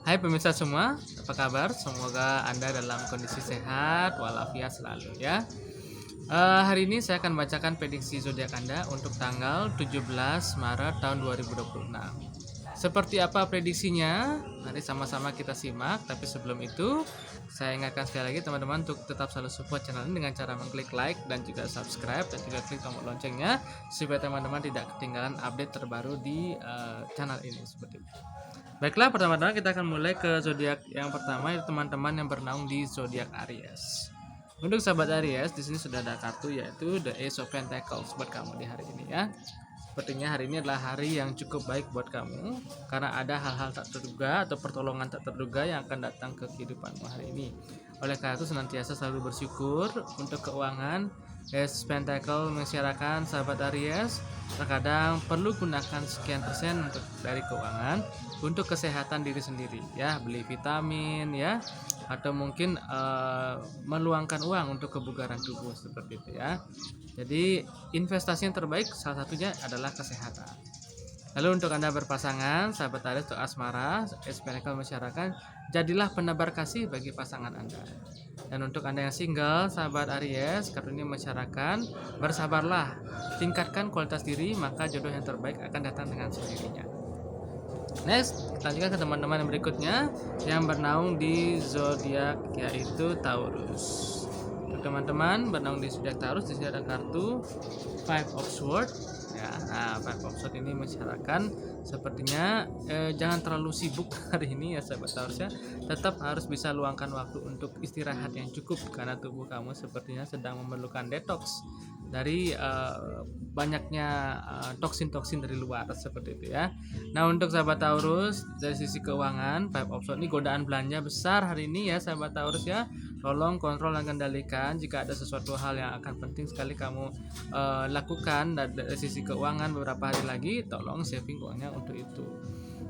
Hai pemirsa semua, apa kabar? Semoga Anda dalam kondisi sehat walafiat selalu ya. Hari ini saya akan bacakan prediksi zodiak Anda untuk tanggal 17 Maret tahun 2026. Seperti apa prediksinya? Mari sama-sama kita simak. Tapi sebelum itu, saya ingatkan sekali lagi teman-teman untuk tetap selalu support channel ini dengan cara mengklik like dan juga subscribe dan juga klik tombol loncengnya supaya teman-teman tidak ketinggalan update terbaru di channel ini seperti itu. Baiklah, pertama-tama kita akan mulai ke zodiak yang pertama, yaitu teman-teman yang bernaung di zodiak Aries. Untuk sahabat Aries, di sini sudah ada kartu yaitu The Ace of Pentacles buat kamu di hari ini ya. Sepertinya hari ini adalah hari yang cukup baik buat kamu karena ada hal-hal tak terduga atau pertolongan tak terduga yang akan datang ke kehidupanmu hari ini. Oleh karena itu senantiasa selalu bersyukur. Untuk keuangan, Ace Pentacle mengisyaratkan sahabat Aries terkadang perlu gunakan sekian persen untuk dari keuangan untuk kesehatan diri sendiri ya, beli vitamin ya, atau mungkin meluangkan uang untuk kebugaran tubuh seperti itu ya. Jadi investasi yang terbaik salah satunya adalah kesehatan. Lalu untuk Anda berpasangan, sahabat Aries untuk asmara, Pentacle mengisyaratkan jadilah penebar kasih bagi pasangan Anda. Dan untuk Anda yang single, sahabat Aries, kartu ini mengisyaratkan bersabarlah, tingkatkan kualitas diri, maka jodoh yang terbaik akan datang dengan sendirinya. Next, kita lanjutkan ke teman-teman yang berikutnya yang bernaung di zodiak yaitu Taurus. Untuk teman-teman bernaung di zodiak Taurus, di sini ada kartu Five of Swords. Ya, nah, Five of Swords ini mengisyaratkan sepertinya jangan terlalu sibuk hari ini ya sahabat Taurus ya. Tetap harus bisa luangkan waktu untuk istirahat yang cukup karena tubuh kamu sepertinya sedang memerlukan detox dari banyaknya toksin-toksin dari luar seperti itu ya. Nah, untuk sahabat Taurus dari sisi keuangan, Five of Swords ini godaan belanja besar hari ini ya sahabat Taurus ya. Tolong kontrol dan kendalikan jika ada sesuatu hal yang akan penting sekali kamu lakukan dari sisi keuangan beberapa hari lagi, tolong saving uangnya untuk itu.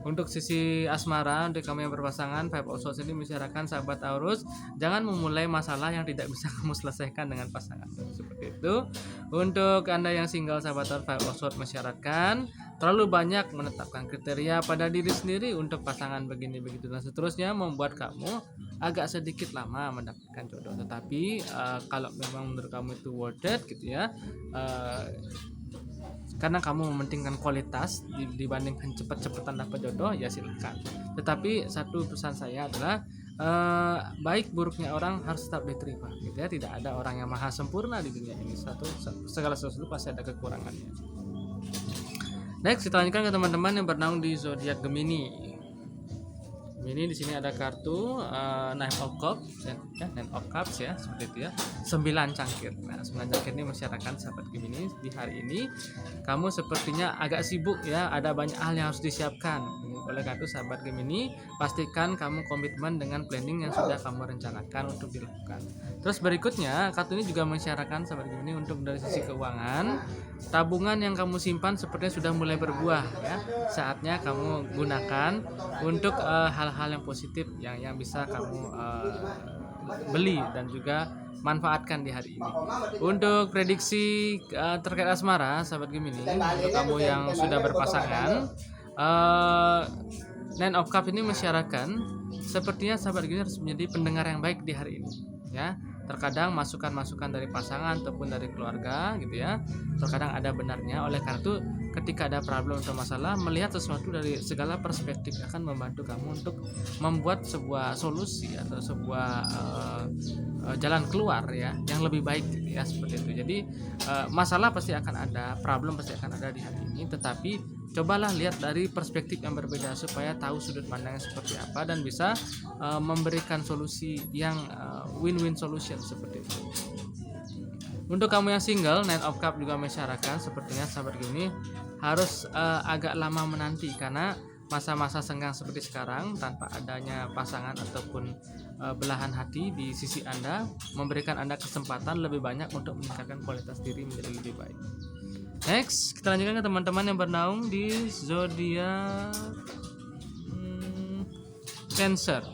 Untuk sisi asmara, untuk kamu yang berpasangan, Five of Swords ini mengisyaratkan sahabat Taurus jangan memulai masalah yang tidak bisa kamu selesaikan dengan pasangan seperti itu. Untuk Anda yang single, sahabat Taurus, Five of Swords mengisyaratkan terlalu banyak menetapkan kriteria pada diri sendiri untuk pasangan begini begitu dan seterusnya membuat kamu agak sedikit lama mendapatkan jodoh. Tetapi kalau memang menurut kamu itu worth it gitu ya, karena kamu mementingkan kualitas dibandingkan cepat-cepatan dapat jodoh, ya silakan. Tetapi satu pesan saya adalah baik buruknya orang harus tetap diterima gitu ya. Tidak ada orang yang maha sempurna di dunia ini. Segala sesuatu pasti ada kekurangannya. Next, kita lanjutkan ke teman-teman yang bernaung di zodiak Gemini. Ini di sini ada kartu Nine of Cups ya, Nine of Cups ya, seperti itu ya. 9 cangkir. Nah, 9 cangkir ini mengisyaratkan sahabat Gemini di hari ini kamu sepertinya agak sibuk ya, ada banyak hal yang harus disiapkan. Oleh karena itu sahabat Gemini, pastikan kamu komitmen dengan planning yang sudah kamu rencanakan untuk dilakukan. Terus berikutnya, kartu ini juga mengisyaratkan sahabat Gemini untuk dari sisi keuangan, tabungan yang kamu simpan sepertinya sudah mulai berbuah ya. Saatnya kamu gunakan untuk hal-hal yang positif yang bisa kamu beli dan juga manfaatkan di hari ini. Untuk prediksi terkait asmara sahabat Gemini, untuk kamu yang sudah berpasangan, Nine of Cups ini mensyaratkan sepertinya sahabat Gemini harus menjadi pendengar yang baik di hari ini ya. Terkadang masukan-masukan dari pasangan ataupun dari keluarga gitu ya, terkadang ada benarnya. Oleh karena itu ketika ada problem atau masalah, melihat sesuatu dari segala perspektif akan membantu kamu untuk membuat sebuah solusi atau sebuah jalan keluar ya yang lebih baik gitu ya, seperti itu. Jadi masalah pasti akan ada, problem pasti akan ada di hari ini, tetapi cobalah lihat dari perspektif yang berbeda supaya tahu sudut pandangnya seperti apa dan bisa memberikan solusi yang win-win solution seperti itu. Untuk kamu yang single, Nine of Cups juga mensyaratkan sepertinya sahabat Gemini harus agak lama menanti karena masa-masa senggang seperti sekarang tanpa adanya pasangan ataupun belahan hati di sisi Anda memberikan Anda kesempatan lebih banyak untuk meningkatkan kualitas diri menjadi lebih baik. Next, kita lanjutkan ke teman-teman yang bernaung di zodiak Cancer.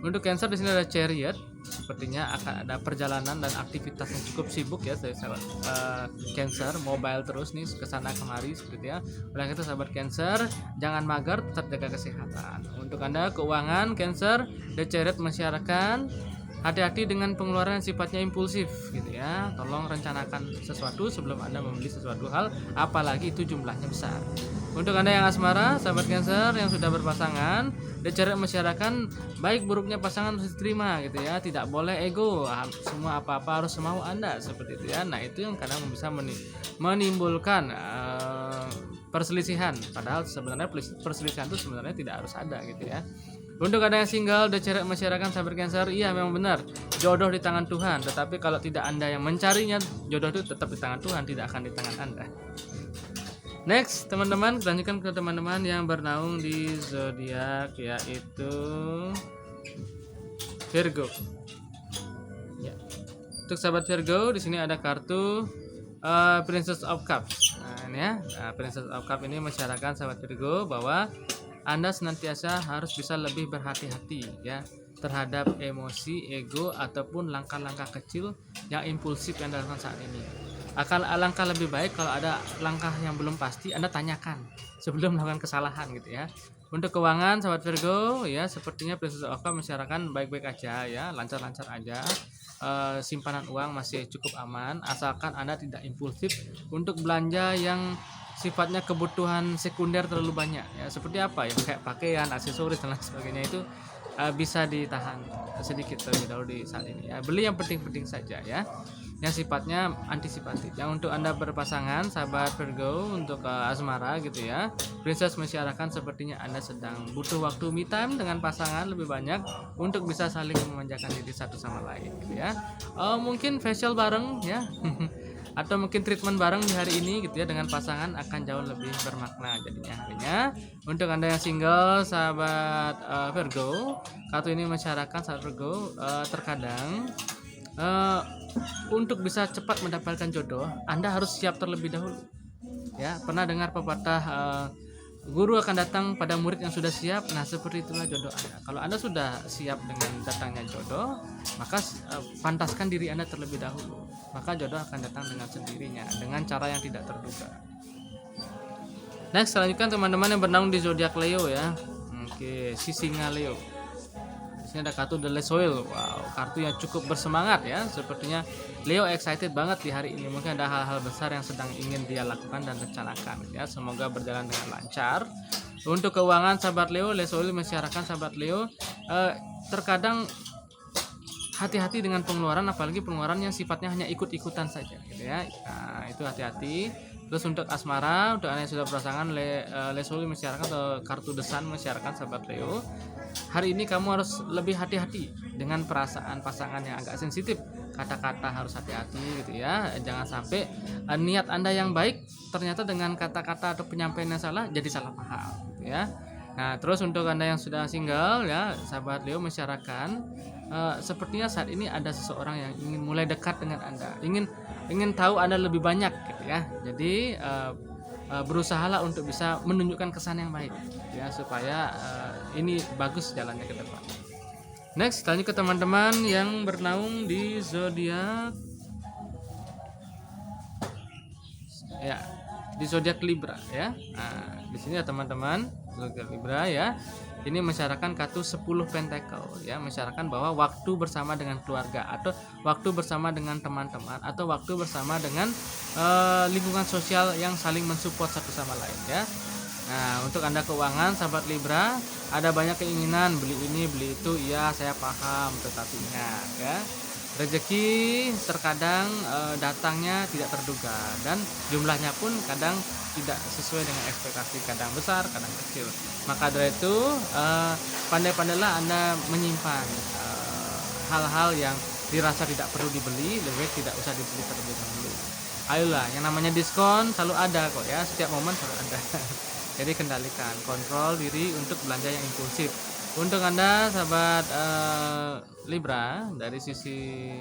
Untuk Cancer di sini ada Chariot. sepertinya akan ada perjalanan dan aktivitas yang cukup sibuk ya sahabat Cancer, mobile terus nih kesana kemari seperti ya. Oleh itu sahabat Cancer, jangan mager, tetap jaga kesehatan. Untuk Anda keuangan Cancer, deceret masyarakat, hati-hati dengan pengeluaran yang sifatnya impulsif gitu ya. Tolong rencanakan sesuatu sebelum Anda membeli sesuatu hal, apalagi itu jumlahnya besar. Untuk Anda yang asmara, sahabat Cancer yang sudah berpasangan, deceret masyarakat, baik buruknya pasangan harus diterima gitu ya. Tidak boleh ego, semua apa-apa harus semau Anda seperti itu ya. Nah, itu yang kadang bisa menimbulkan perselisihan, padahal sebenarnya perselisihan itu sebenarnya tidak harus ada gitu ya. Untuk Anda yang single, deceret masyarakat sahabat Cancer, iya memang benar, jodoh di tangan Tuhan, tetapi kalau tidak Anda yang mencarinya, jodoh itu tetap di tangan Tuhan, tidak akan di tangan Anda. Next, teman-teman, kita lanjutkan ke teman-teman yang bernaung di zodiak yaitu Virgo. Ya. Untuk sahabat Virgo, di sini ada kartu Princess of Cups. Nah, ini ya, Princess of Cups ini masyarakat sahabat Virgo bahwa Anda senantiasa harus bisa lebih berhati-hati ya terhadap emosi, ego ataupun langkah-langkah kecil yang impulsif yang dilakukan saat ini. Akan alangkah lebih baik kalau ada langkah yang belum pasti Anda tanyakan sebelum melakukan kesalahan gitu ya. Untuk keuangan sahabat Virgo ya, sepertinya Princess of Cups masyarakat baik-baik aja ya, lancar-lancar aja. Simpanan uang masih cukup aman asalkan Anda tidak impulsif untuk belanja yang sifatnya kebutuhan sekunder terlalu banyak ya, seperti apa ya, kayak pakaian, aksesoris dan lain sebagainya, itu bisa ditahan sedikit terlebih dahulu di saat ini ya. Beli yang penting-penting saja ya, yang sifatnya antisipatif. Yang untuk Anda berpasangan sahabat Virgo, untuk asmara gitu ya, Princess masyarakat sepertinya Anda sedang butuh waktu me time dengan pasangan lebih banyak untuk bisa saling memanjakan diri satu sama lain gitu ya. Mungkin facial bareng ya atau mungkin treatment bareng di hari ini gitu ya dengan pasangan akan jauh lebih bermakna jadinya harinya. Untuk Anda yang single sahabat Virgo, kartu ini masyarakat sahabat Virgo, terkadang untuk bisa cepat mendapatkan jodoh Anda harus siap terlebih dahulu ya. Pernah dengar pepatah guru akan datang pada murid yang sudah siap? Nah, seperti itulah jodoh Anda. Kalau Anda sudah siap dengan datangnya jodoh, maka pantaskan diri Anda terlebih dahulu, maka jodoh akan datang dengan sendirinya dengan cara yang tidak terduga. Next, selanjutnya teman-teman yang bernaung di zodiak Leo ya. Oke, si singa Leo. Di sini ada kartu The Soil. Wow, kartu yang cukup bersemangat ya. Sepertinya Leo excited banget di hari ini. Mungkin ada hal-hal besar yang sedang ingin dia lakukan dan rencanakan ya. Semoga berjalan dengan lancar. Untuk keuangan sahabat Leo, Soil masyarakat sahabat Leo, terkadang hati-hati dengan pengeluaran, apalagi pengeluaran yang sifatnya hanya ikut-ikutan saja gitu ya. Nah, itu hati-hati. Terus untuk asmara, untuk Anda yang sudah berpasangan, Soil masyarakat atau kartu desan masyarakat sahabat Leo, hari ini kamu harus lebih hati-hati dengan perasaan pasangan yang agak sensitif. Kata-kata harus hati-hati gitu ya. Jangan sampai niat Anda yang baik ternyata dengan kata-kata atau penyampaian yang salah jadi salah paham gitu ya. Nah, terus untuk Anda yang sudah single ya, sahabat Leo masyarakat, sepertinya saat ini ada seseorang yang ingin mulai dekat dengan Anda, ingin tahu Anda lebih banyak gitu ya. Jadi berusahalah untuk bisa menunjukkan kesan yang baik ya, supaya ini bagus jalannya ke depan. Next, lanjut ke teman-teman yang bernaung di zodiak ya, di zodiak Libra ya. Nah, di sini ya teman-teman, zodiak Libra ya. Ini masyarakat kartu 10 pentacle ya, masyarakat bahwa waktu bersama dengan keluarga atau waktu bersama dengan teman-teman atau waktu bersama dengan lingkungan sosial yang saling mensupport satu sama lain ya. Nah, untuk Anda keuangan sahabat Libra, ada banyak keinginan beli ini beli itu, iya saya paham, tetapi ingat ya, rezeki terkadang datangnya tidak terduga dan jumlahnya pun kadang tidak sesuai dengan ekspektasi, kadang besar kadang kecil. Maka dari itu pandai-pandailah Anda menyimpan hal-hal yang dirasa tidak perlu dibeli, lebih baik tidak usah dibeli terlebih dahulu. Ayolah, yang namanya diskon selalu ada kok ya, setiap momen selalu ada. Jadi kendalikan, kontrol diri untuk belanja yang impulsif. Untuk Anda sahabat Libra, dari sisi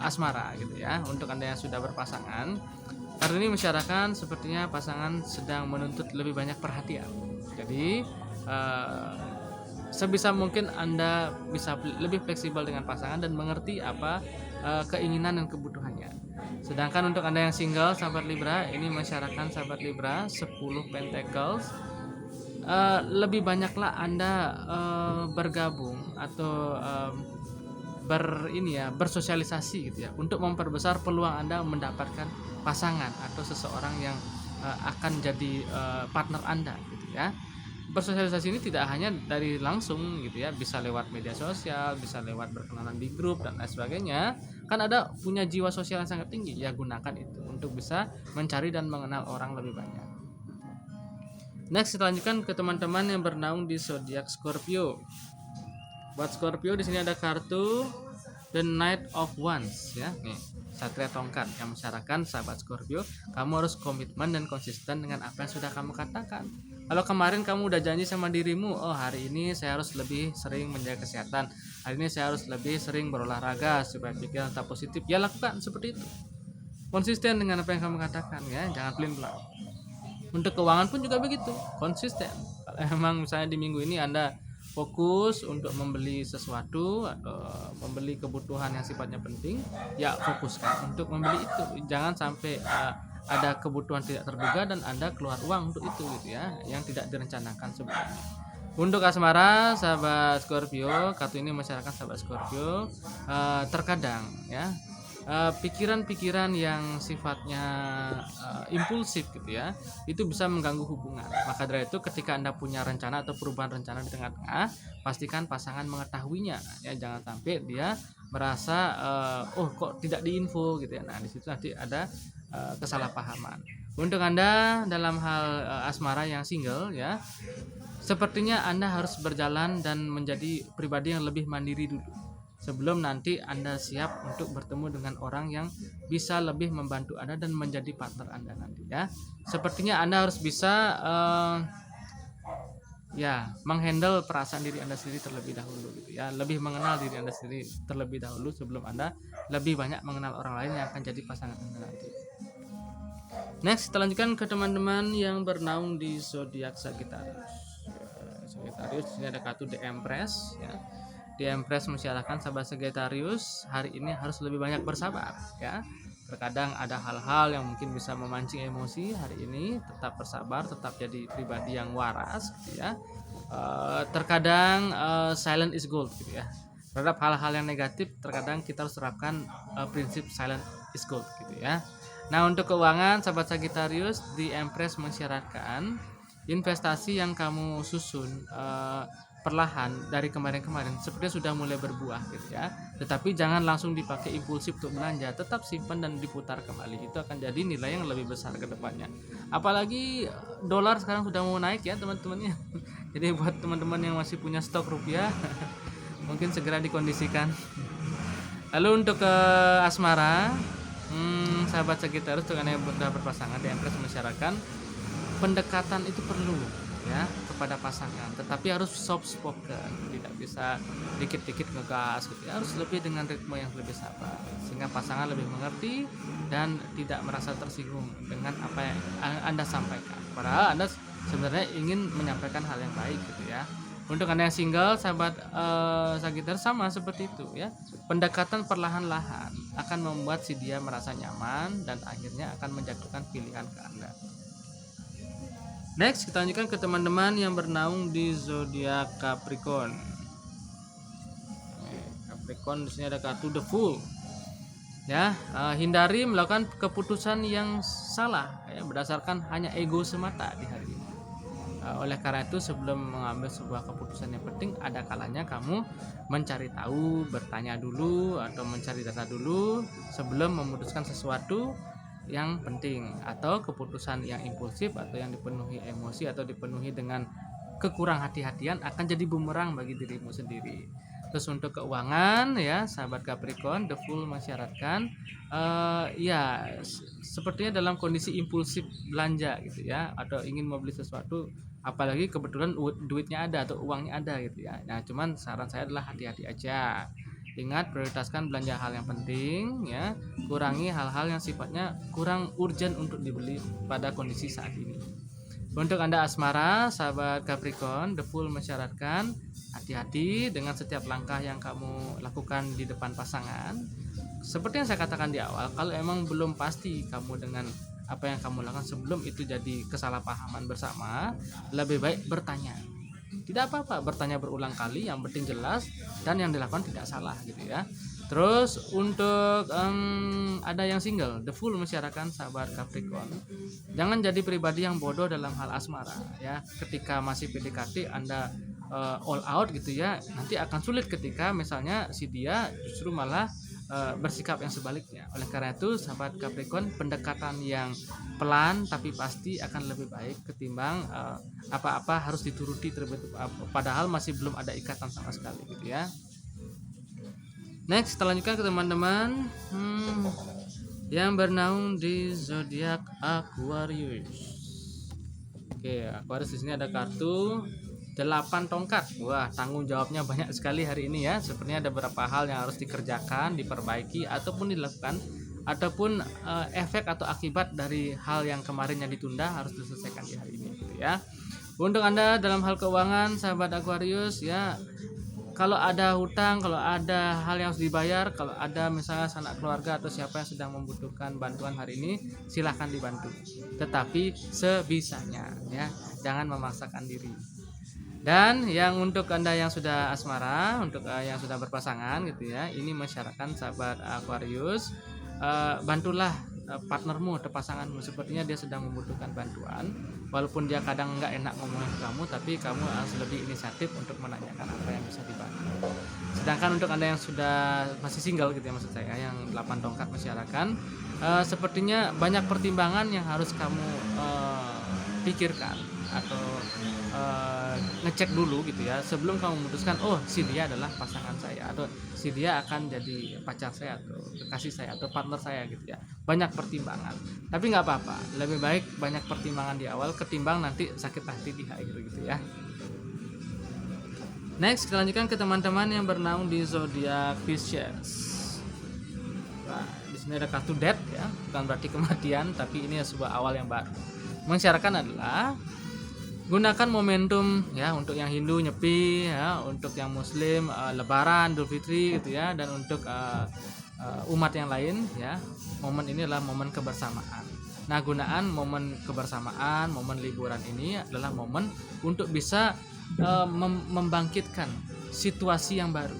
asmara gitu ya, untuk Anda yang sudah berpasangan, hari ini masyarakat sepertinya pasangan sedang menuntut lebih banyak perhatian. Jadi sebisa mungkin Anda bisa lebih fleksibel dengan pasangan dan mengerti apa keinginan dan kebutuhannya. Sedangkan untuk Anda yang single, sahabat Libra, ini mensyaratkan sahabat Libra 10 pentacles. Lebih banyaklah Anda bergabung atau bersosialisasi gitu ya, untuk memperbesar peluang Anda mendapatkan pasangan atau seseorang yang akan jadi partner Anda gitu ya. Bersosialisasi ini tidak hanya dari langsung gitu ya, bisa lewat media sosial, bisa lewat berkenalan di grup dan lain sebagainya. Kan ada punya jiwa sosial yang sangat tinggi, ya gunakan itu untuk bisa mencari dan mengenal orang lebih banyak. Next, kita lanjutkan ke teman-teman yang bernaung di zodiak Scorpio. Buat Scorpio di sini ada kartu The Knight of Wands ya. Nih, Satria Tongkat yang mensyaratkan sahabat Scorpio, kamu harus komitmen dan konsisten dengan apa yang sudah kamu katakan. Kalau kemarin kamu udah janji sama dirimu, oh hari ini saya harus lebih sering menjaga kesehatan, hari ini saya harus lebih sering berolahraga supaya pikiran tetap positif, ya lakukan seperti itu. Konsisten dengan apa yang kamu katakan ya, jangan pelin-pelan. Untuk keuangan pun juga begitu, konsisten. Kalau emang misalnya di minggu ini Anda fokus untuk membeli sesuatu atau membeli kebutuhan yang sifatnya penting, ya fokuskan untuk membeli itu. Jangan sampai ada kebutuhan tidak terduga dan Anda keluar uang untuk itu gitu ya, yang tidak direncanakan sebelumnya. Untuk asmara sahabat Scorpio, kartu ini masyarakat sahabat Scorpio, terkadang ya pikiran-pikiran yang sifatnya impulsif gitu ya, itu bisa mengganggu hubungan. Maka dari itu ketika Anda punya rencana atau perubahan rencana di tengah-tengah, pastikan pasangan mengetahuinya ya, jangan sampai dia merasa oh kok tidak diinfo gitu ya. Nah di situ nanti ada kesalahpahaman. Untuk Anda dalam hal asmara yang single ya, sepertinya Anda harus berjalan dan menjadi pribadi yang lebih mandiri dulu sebelum nanti Anda siap untuk bertemu dengan orang yang bisa lebih membantu Anda dan menjadi partner Anda nanti ya. Sepertinya Anda harus bisa ya menghandle perasaan diri Anda sendiri terlebih dahulu gitu ya, lebih mengenal diri Anda sendiri terlebih dahulu sebelum Anda lebih banyak mengenal orang lain yang akan jadi pasangan Anda nanti. Next, kita lanjutkan ke teman-teman yang bernaung di zodiak Sagittarius. Sagittarius ini ada kartu The Empress ya. The Empress mensyaratkan sahabat Sagittarius hari ini harus lebih banyak bersabar ya. Terkadang ada hal-hal yang mungkin bisa memancing emosi, hari ini tetap bersabar, tetap jadi pribadi yang waras gitu ya. Terkadang silent is gold gitu ya. Terhadap hal-hal yang negatif terkadang kita harus terapkan prinsip silent is gold gitu ya. Nah, untuk keuangan sahabat Sagittarius, The Empress mensyaratkan investasi yang kamu susun perlahan dari kemarin-kemarin sepertinya sudah mulai berbuah gitu ya. Tetapi jangan langsung dipakai impulsif untuk belanja, tetap simpan dan diputar kembali. Itu akan jadi nilai yang lebih besar ke depannya. Apalagi dolar sekarang sudah mau naik ya teman-temannya. Jadi buat teman-teman yang masih punya stok rupiah mungkin segera dikondisikan. Lalu untuk ke asmara, sahabat Sagittarius dengan yang sudah berpasangan, The Empress mensyaratkan pendekatan itu perlu ya kepada pasangan, tetapi harus soft spoken, tidak bisa dikit-dikit ngegas gitu ya. Harus lebih dengan ritme yang lebih sabar sehingga pasangan lebih mengerti dan tidak merasa tersinggung dengan apa yang Anda sampaikan, padahal Anda sebenarnya ingin menyampaikan hal yang baik gitu ya. Untuk Anda yang single sahabat Sagittarius sama seperti itu ya. Pendekatan perlahan-lahan akan membuat si dia merasa nyaman dan akhirnya akan menjatuhkan pilihan ke Anda. Next, kita lanjutkan ke teman-teman yang bernaung di zodiak Capricorn. Capricorn di sini ada kartu The Fool. Ya, hindari melakukan keputusan yang salah ya, berdasarkan hanya ego semata di hari ini. Oleh karena itu sebelum mengambil sebuah keputusan yang penting, ada kalanya kamu mencari tahu, bertanya dulu atau mencari data dulu sebelum memutuskan sesuatu yang penting, atau keputusan yang impulsif atau yang dipenuhi emosi atau dipenuhi dengan kekurang hati-hatian akan jadi bumerang bagi dirimu sendiri. Terus untuk keuangan ya sahabat Capricorn, The Fool mensyaratkan ya sepertinya dalam kondisi impulsif belanja gitu ya, atau ingin membeli sesuatu apalagi kebetulan duitnya ada atau uangnya ada gitu ya. Nah cuman saran saya adalah hati-hati aja. Ingat, prioritaskan belanja hal yang penting ya, kurangi hal-hal yang sifatnya kurang urgent untuk dibeli pada kondisi saat ini. Untuk Anda asmara, sahabat Capricorn, The Fool mensyaratkan hati-hati dengan setiap langkah yang kamu lakukan di depan pasangan. Seperti yang saya katakan di awal, kalau emang belum pasti kamu dengan apa yang kamu lakukan sebelum itu jadi kesalahpahaman bersama, lebih baik bertanya. Tidak apa-apa bertanya berulang kali, yang penting jelas dan yang dilakukan tidak salah gitu ya. Terus untuk ada yang single, The Fool mensyaratkan sahabat Capricorn, jangan jadi pribadi yang bodoh dalam hal asmara ya. Ketika masih PDKT Anda all out gitu ya, nanti akan sulit ketika misalnya si dia justru malah bersikap yang sebaliknya. Oleh karena itu sahabat Capricorn, pendekatan yang pelan tapi pasti akan lebih baik ketimbang apa-apa harus dituruti terlebih padahal masih belum ada ikatan sama sekali gitu ya. Next, kita lanjutkan ke teman-teman yang bernaung di zodiak Aquarius. Oke, Aquarius di sini ada kartu 8 tongkat. Wah, tanggung jawabnya banyak sekali hari ini ya. Sepertinya ada beberapa hal yang harus dikerjakan, diperbaiki ataupun dilakukan, ataupun efek atau akibat dari hal yang kemarin yang ditunda harus diselesaikan di hari ini gitu ya. Untuk Anda dalam hal keuangan sahabat Aquarius ya, kalau ada hutang, kalau ada hal yang harus dibayar, kalau ada misalnya sanak keluarga atau siapa yang sedang membutuhkan bantuan hari ini, silahkan dibantu. Tetapi sebisanya ya, jangan memaksakan diri. Dan yang untuk Anda yang sudah asmara, untuk yang sudah berpasangan gitu ya, ini mensyaratkan sahabat Aquarius, bantulah partnermu atau pasanganmu, sepertinya dia sedang membutuhkan bantuan. Walaupun dia kadang nggak enak ngomongin ke kamu, tapi kamu harus lebih inisiatif untuk menanyakan apa yang bisa dibantu. Sedangkan untuk Anda yang sudah masih single gitu ya, maksud saya yang 8 tongkat mensyaratkan, sepertinya banyak pertimbangan yang harus kamu pikirkan atau ngecek dulu gitu ya sebelum kamu memutuskan oh si dia adalah pasangan saya atau si dia akan jadi pacar saya atau kekasih saya atau partner saya gitu ya. Banyak pertimbangan, tapi nggak apa-apa, lebih baik banyak pertimbangan di awal ketimbang nanti sakit hati di akhir gitu ya. Next, kita lanjutkan ke teman-teman yang bernaung di zodiak Pisces. Nah, di sini ada kartu death ya, bukan berarti kematian, tapi ini sebuah awal yang baru. Mensyaratkan adalah gunakan momentum ya, untuk yang Hindu Nyepi ya, untuk yang Muslim Lebaran, Idul Fitri gitu ya, dan untuk umat yang lain ya, momen ini adalah momen kebersamaan. Nah, gunaan momen kebersamaan, momen liburan ini adalah momen untuk bisa membangkitkan situasi yang baru.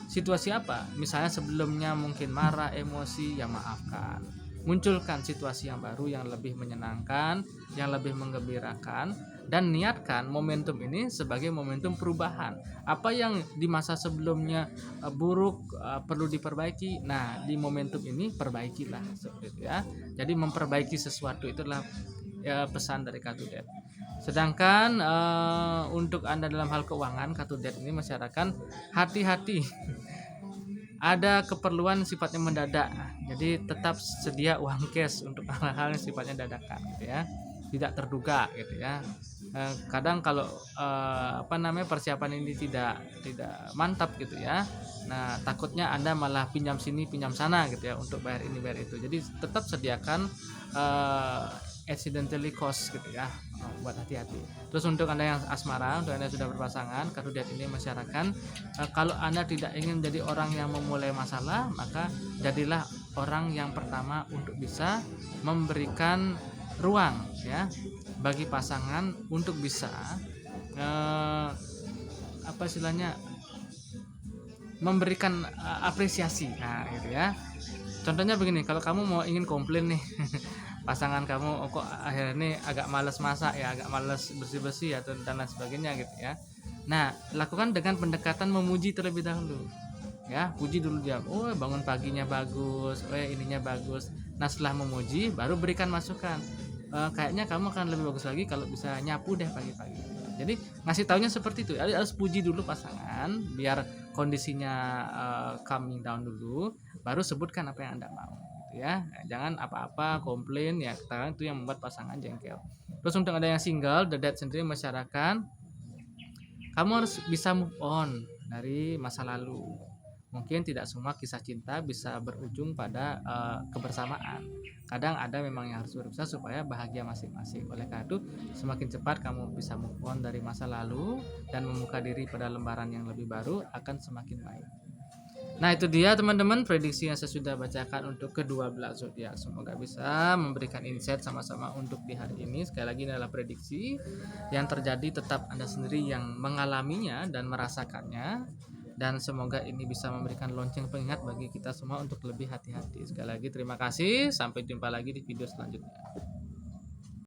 Situasi apa? Misalnya sebelumnya mungkin marah, emosi, ya maafkan. Munculkan situasi yang baru yang lebih menyenangkan, yang lebih menggembirakan, dan niatkan momentum ini sebagai momentum perubahan. Apa yang di masa sebelumnya buruk perlu diperbaiki. Nah, di momentum ini perbaikilah seperti itu ya. Jadi memperbaiki sesuatu itulah pesan dari kartu death. Sedangkan untuk Anda dalam hal keuangan, kartu death ini mensyaratkan hati-hati. Ada keperluan sifatnya mendadak, jadi tetap sedia uang cash untuk hal-hal yang sifatnya dadakan gitu ya, tidak terduga gitu ya. Kadang kalau persiapan ini tidak mantap gitu ya, nah takutnya Anda malah pinjam sini pinjam sana gitu ya untuk bayar ini bayar itu. Jadi tetap sediakan accidentally cost gitu ya, buat hati-hati. Terus untuk Anda yang asmara, untuk Anda yang sudah berpasangan, kartu death ini mensyaratkan kalau Anda tidak ingin menjadi orang yang memulai masalah, maka jadilah orang yang pertama untuk bisa memberikan ruang ya bagi pasangan untuk bisa memberikan apresiasi. Nah gitu ya. Contohnya begini, kalau kamu mau ingin komplain nih pasangan kamu kok akhirnya ini agak malas masak ya, agak malas bersih-bersih atau dan lain sebagainya gitu ya. Nah, lakukan dengan pendekatan memuji terlebih dahulu. Ya, puji dulu dia. Oh, bangun paginya bagus. Oh, ininya bagus. Nah, setelah memuji baru berikan masukan. Kayaknya kamu akan lebih bagus lagi kalau bisa nyapu deh pagi-pagi. Jadi, ngasih taunya seperti itu. Harus puji dulu pasangan biar kondisinya calming down dulu, baru sebutkan apa yang Anda mau. Ya, jangan apa-apa komplain ya, karena itu yang membuat pasangan jengkel. Terus untuk ada yang single, the death sendiri masyarakat, kamu harus bisa move on dari masa lalu. mungkin tidak semua kisah cinta bisa berujung pada kebersamaan. Kadang ada memang yang harus berpisah supaya bahagia masing-masing. Oleh karena itu, semakin cepat kamu bisa move on dari masa lalu dan membuka diri pada lembaran yang lebih baru, akan semakin baik. Nah, itu dia teman-teman prediksi yang saya sudah bacakan untuk kedua belah zodiak. Semoga bisa memberikan insight sama-sama untuk di hari ini. Sekali lagi, ini adalah prediksi yang terjadi, tetap Anda sendiri yang mengalaminya dan merasakannya. Dan semoga ini bisa memberikan lonceng pengingat bagi kita semua untuk lebih hati-hati. Sekali lagi terima kasih, sampai jumpa lagi di video selanjutnya.